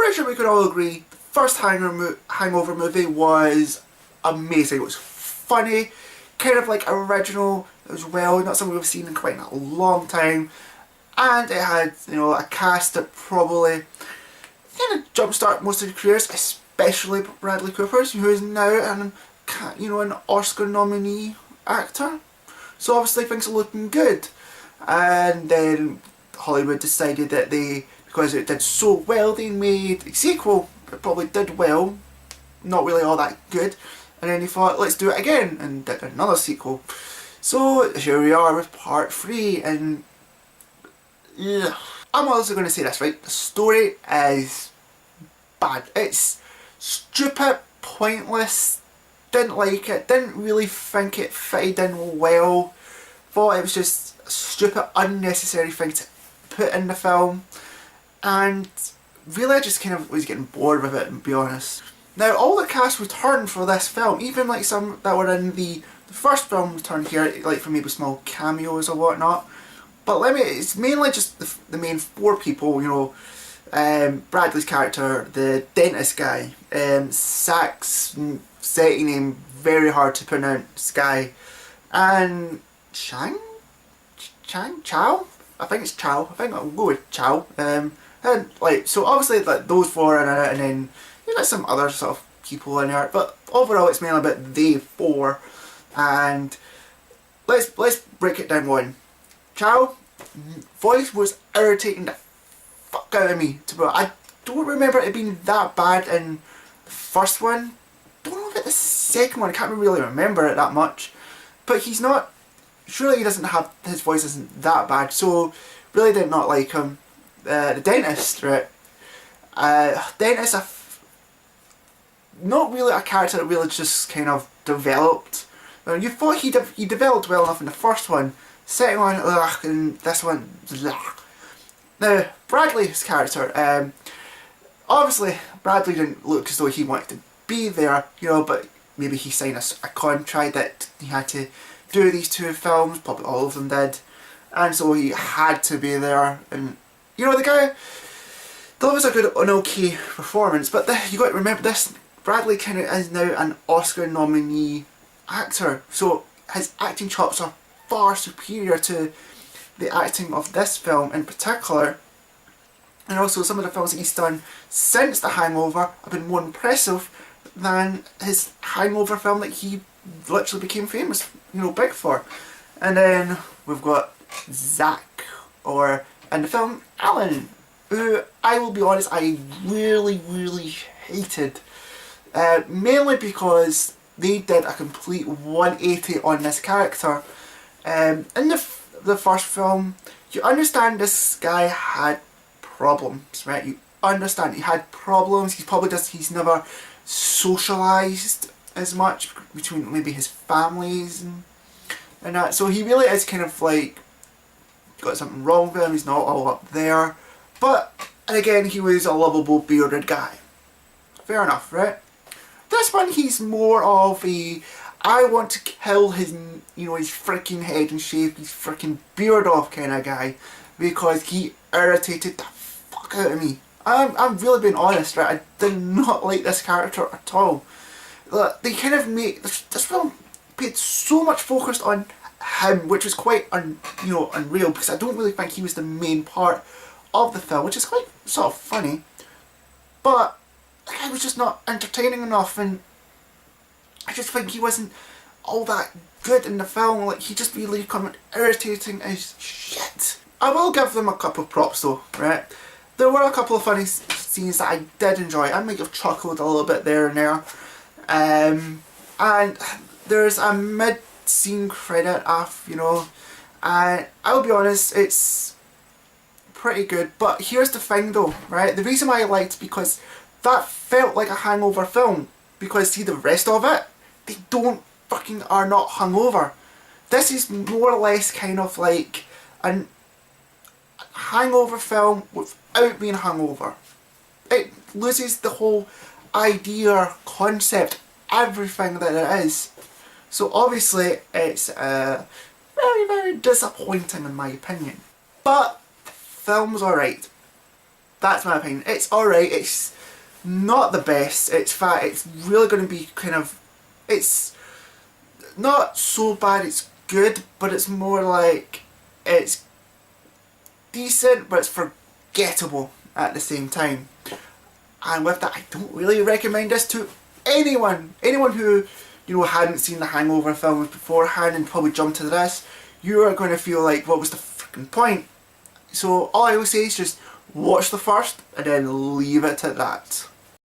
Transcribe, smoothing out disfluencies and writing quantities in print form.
pretty sure we could all agree the first Hangover movie was amazing. It was funny, kind of like original as well, not something we've seen in quite a long time. And it had, you know, a cast that probably kind of jumpstart most of their careers, especially Bradley Cooper's, who is now an Oscar nominee actor. So obviously things are looking good. And then Hollywood decided that because it did so well, they made a sequel. It probably did well, not really all that good. And then they thought, let's do it again, and did another sequel. So here we are with part 3, and yeah. I'm also going to say this, right? The story is bad. It's stupid, pointless, didn't like it, didn't really think it fitted in well, thought it was just a stupid, unnecessary thing to put in the film, and really I just kind of was getting bored with it, to be honest. Now, all the cast returned for this film, even like some that were in the first film returned here, like for maybe small cameos or whatnot. But it's mainly just the main 4 people, you know. Bradley's character, the dentist guy, Sax, setting name, very hard to pronounce guy, and Chow? I think it's Chow. I think I'll go with Chow. And like, so obviously like those 4 are in it, and then you got some other sort of people in there, but overall it's mainly about they 4. And let's break it down one. Chow, voice was irritating the fuck out of me. I don't remember it being that bad in the first one. Don't know about the second one. I can't really remember it that much. But he's not. Surely he doesn't have. His voice isn't that bad. So really did not like him. The dentist, right? Dentist, not really a character that really just kind of developed. You thought he developed well enough in the first one. Second one, ugh, and this one, ugh. Now, Bradley's character, obviously Bradley didn't look as though he wanted to be there, you know, but maybe he signed a contract that he had to do these 2 films, probably all of them did, and so he had to be there. And you know, the guy, that was an okay performance, but you got to remember this, Bradley kind of is now an Oscar nominee actor, so his acting chops are far superior to the acting of this film in particular. And also some of the films that he's done since The Hangover have been more impressive than his Hangover film that he literally became famous, you know, big for. And then we've got Zach, or in the film Alan, who I will be honest, I really hated. Mainly because they did a complete 180 on this character. In the first film, you understand this guy had problems, right? You understand he had problems. He's never socialised as much between maybe his families and that. So he really is kind of like got something wrong with him. He's not all up there. But and again, he was a lovable bearded guy. Fair enough, right? This one, he's more of a I want to kill his, you know, his freaking head and shave his freaking beard off kind of guy, because he irritated the fuck out of me. I'm really being honest, right? I did not like this character at all. They kind of make this film paid so much focus on him, which was quite unreal, because I don't really think he was the main part of the film, which is quite sort of funny. But the guy was just not entertaining enough, and I just think he wasn't all that good in the film. Like, he just really became irritating as shit. I will give them a couple of props though, right? There were a couple of funny scenes that I did enjoy. I might have chuckled a little bit there and there. And there's a mid-scene credit off, you know, and I'll be honest, it's pretty good. But here's the thing though, right? The reason why I liked, because that felt like a Hangover film. Because see, the rest of it, they are not hungover. This is more or less kind of like a Hangover film without being hungover. It loses the whole idea, concept, everything that it is. So obviously it's very disappointing in my opinion. But the film's alright. That's my opinion. It's alright, it's not the best, it's really going to be kind of, it's not so bad it's good, but it's more like, it's decent, but it's forgettable at the same time. And with that, I don't really recommend this to anyone who, you know, hadn't seen the Hangover films beforehand and probably jumped to this. You are going to feel like, what was the freaking point? So all I will say is just watch the first and then leave it at that.